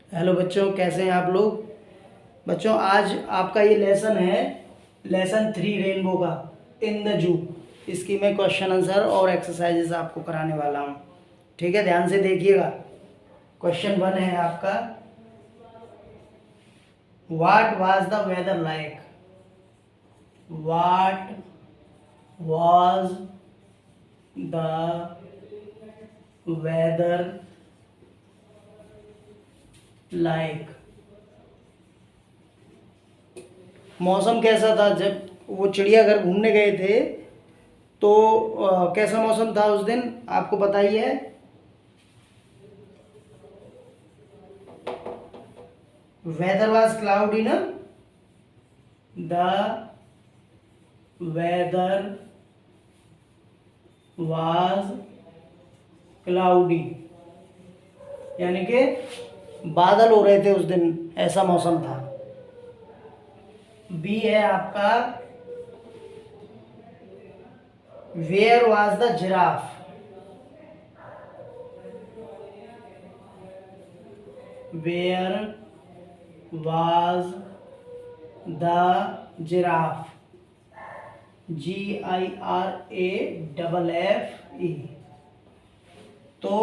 Hello बच्चों, कैसे हैं आप लोग। बच्चों, आज आपका ये लेसन है लेसन 3 रेनबो का इन द जू। इसकी मैं क्वेश्चन आंसर और एक्सरसाइजेस आपको कराने वाला हूँ। ठीक है, ध्यान से देखिएगा। क्वेश्चन 1 है आपका, what was the weather like. What was the weather like. मौसम कैसा था जब वो चिड़ियाघर घूमने गए थे, तो कैसा मौसम था उस दिन, आपको पता ही है। वेदर वाज क्लाउडी ना, द वेदर वाज क्लाउडी, यानी कि बादल हो रहे थे उस दिन, ऐसा मौसम था। बी है आपका, where was the giraffe. Where was the giraffe, GIRAFFE। तो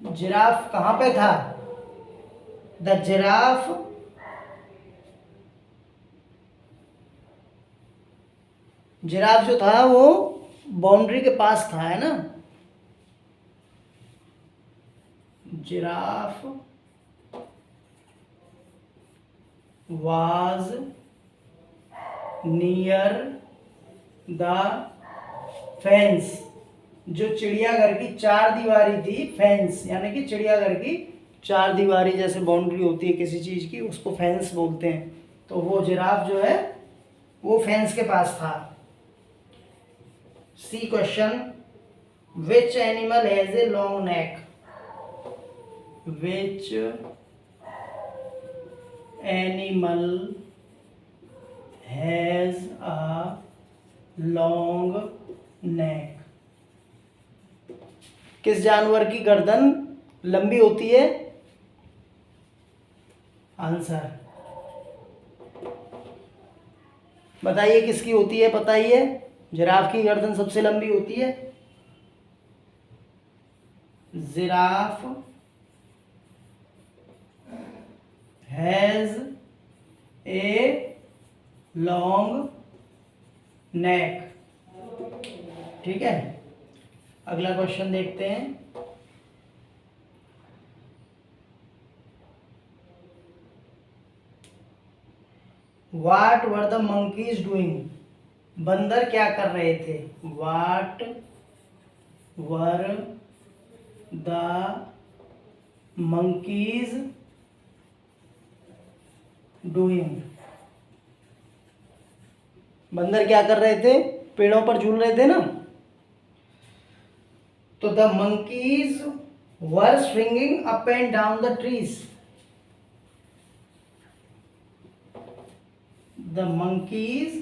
जिराफ कहाँ पे था। द जिराफ जिराफ जो था वो बाउंड्री के पास था, है ना। Giraffe was near the fence. जो चिड़ियाघर की चार दीवारी थी, फेंस यानी कि चिड़ियाघर की चार दीवारी जैसे बाउंड्री होती है किसी चीज की, उसको फेंस बोलते हैं। तो वो जिराफ जो है वो फेंस के पास था। C question, which animal has a long neck. Which animal has a long neck. किस जानवर की गर्दन लंबी होती है। आंसर बताइए किसकी होती है, पता ही है। जिराफ की गर्दन सबसे लंबी होती है। जिराफ हैज ए लॉन्ग नेक। ठीक है, अगला क्वेश्चन देखते हैं। What were the monkeys doing? बंदर क्या कर रहे थे। What were the monkeys doing? बंदर क्या कर रहे थे, पेड़ों पर झूल रहे थे ना। तो the monkeys were swinging up and down the trees. The monkeys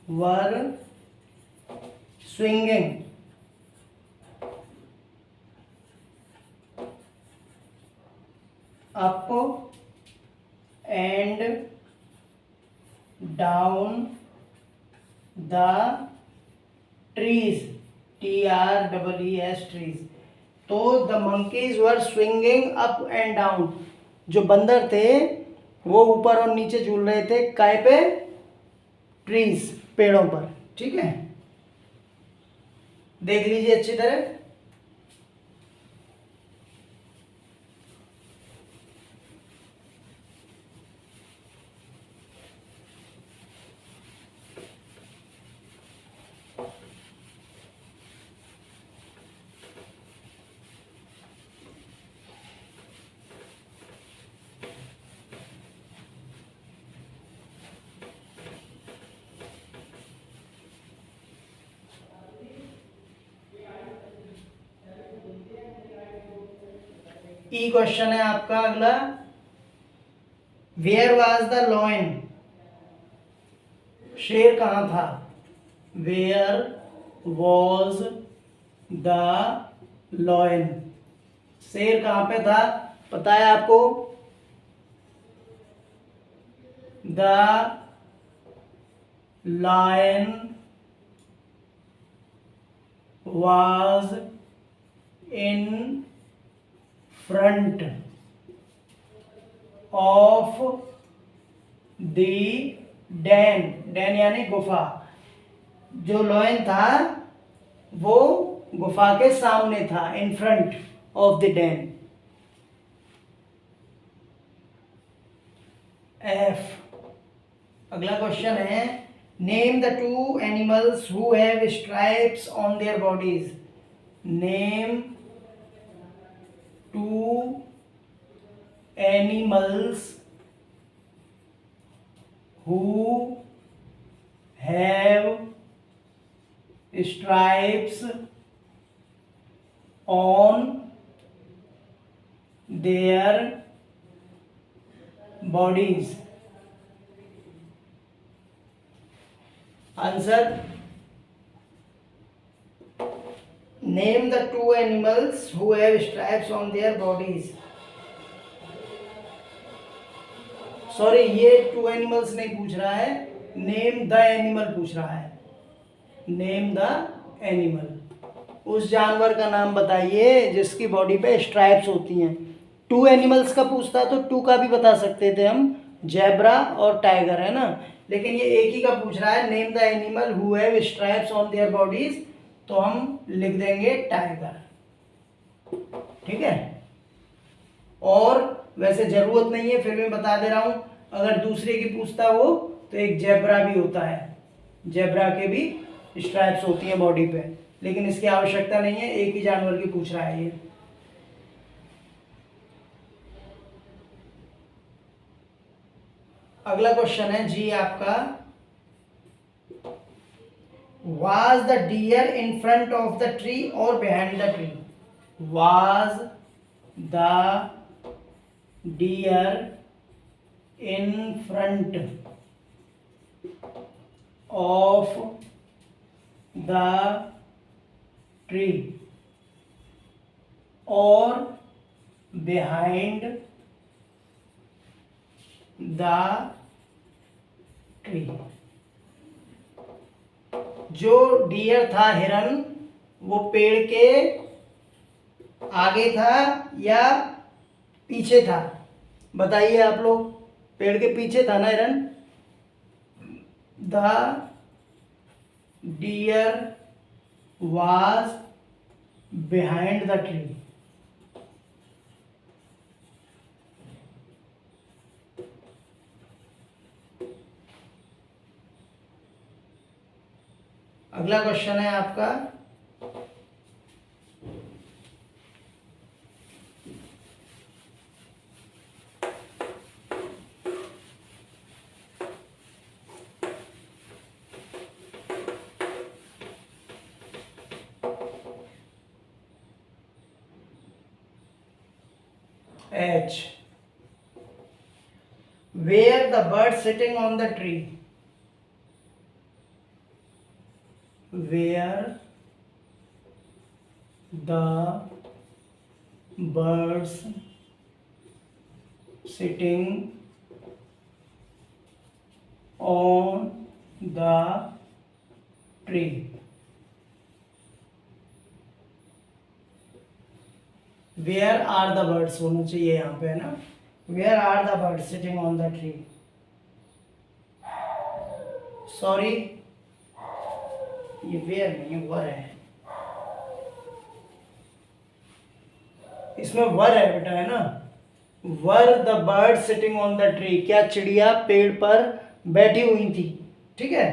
were swinging up and down the trees. TREES, trees. तो the monkeys were swinging up and down। जो बंदर थे वो ऊपर और नीचे झूल रहे थे, काय पे, ट्रीज, पेड़ों पर। ठीक है, देख लीजिए अच्छी तरह। ई क्वेश्चन है आपका अगला, वेयर वाज द लॉयन। शेर कहाँ था। Where was the lion. शेर कहाँ पे था पता है आपको? The lion was in front of the den। den यानी गुफा। जो लॉयन था वो गुफा के सामने था, in front of the den। F. अगला क्वेश्चन है, name the two animals who have stripes on their bodies. Name two animals who have stripes on their bodies. Answer, name the two animals who have stripes on their bodies. Sorry, ये two animals नहीं पूछ रहा है, name the animal पूछ रहा है। Name the animal, उस जानवर का नाम बताइए जिसकी बॉडी पे स्ट्राइप्स होती हैं। टू एनिमल्स का पूछता तो टू का भी बता सकते थे हम, जेब्रा और टाइगर, है ना। लेकिन ये एक ही का पूछ रहा है, name the animal who have stripes on their bodies, तो हम लिख देंगे टाइगर। ठीक है। और वैसे जरूरत नहीं है, फिर मैं बता दे रहा हूं, अगर दूसरे की पूछता हो तो एक जेब्रा भी होता है, जेब्रा के भी स्ट्राइप्स होती हैं बॉडी पे, लेकिन इसकी आवश्यकता नहीं है, एक ही जानवर की पूछ रहा है ये। अगला क्वेश्चन है जी आपका, Was the deer in front of the tree or behind the tree? Was the deer in front of the tree or behind the tree? जो डियर था, हिरन, वो पेड़ के आगे था या पीछे था? बताइए आप लोग, पेड़ के पीछे था ना हिरन। The deer was behind the tree. अगला क्वेश्चन है आपका, H, where the bird sitting on the tree? Where the birds sitting on the tree? Where are the birds होना चाहिए यहाँ पे, है ना। Where are the birds sitting on the tree? Sorry, ये वेयर नहीं है, वर है। इसमें वर है बेटा, है ना। Were the bird sitting on the tree, क्या चिड़िया पेड़ पर बैठी हुई थी? ठीक है।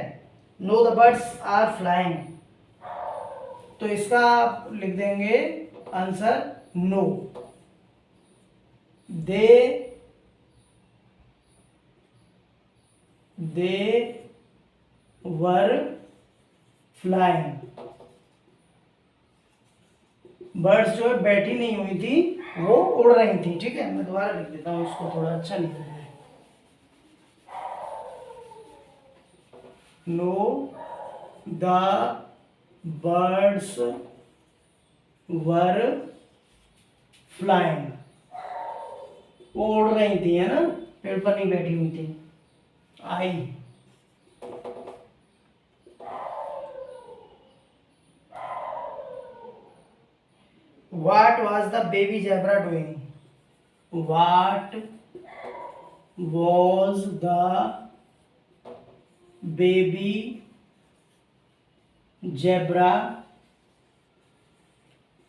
No the birds are flying, तो इसका आप लिख देंगे answer no. They were flying, birds जो है बैठी नहीं हुई थी, वो उड़ रही थी। ठीक है, मैं दोबारा लिख देता हूँ इसको, थोड़ा अच्छा लिख देता हूँ। No the birds were flying, वो उड़ रही थी, है ना, पेड़ पर नहीं बैठी हुई थी। आई, what was the baby zebra doing? What was the baby zebra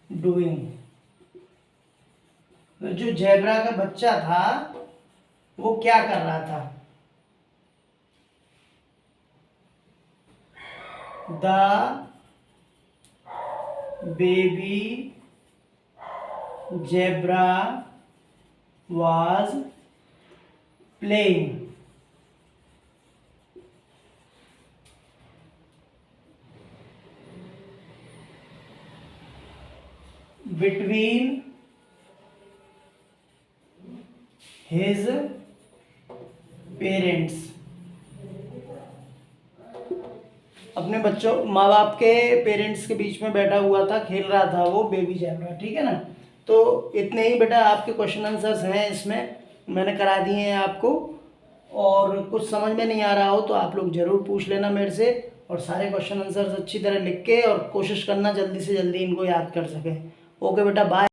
doing? जो जेब्रा का बच्चा था वो क्या कर रहा था? The baby zebra was playing. Between his parents. अपने बच्चों, माँ बाप के पेरेंट्स के बीच में बैठा हुआ था, खेल रहा था वो बेबी जैबरा, ठीक है ना। तो इतने ही बेटा आपके क्वेश्चन आंसर्स हैं, इसमें मैंने करा दिए हैं आपको। और कुछ समझ में नहीं आ रहा हो तो आप लोग ज़रूर पूछ लेना मेरे से, और सारे क्वेश्चन आंसर्स अच्छी तरह लिख के और कोशिश करना जल्दी से जल्दी इनको याद कर सकें। ओके बेटा, बाय।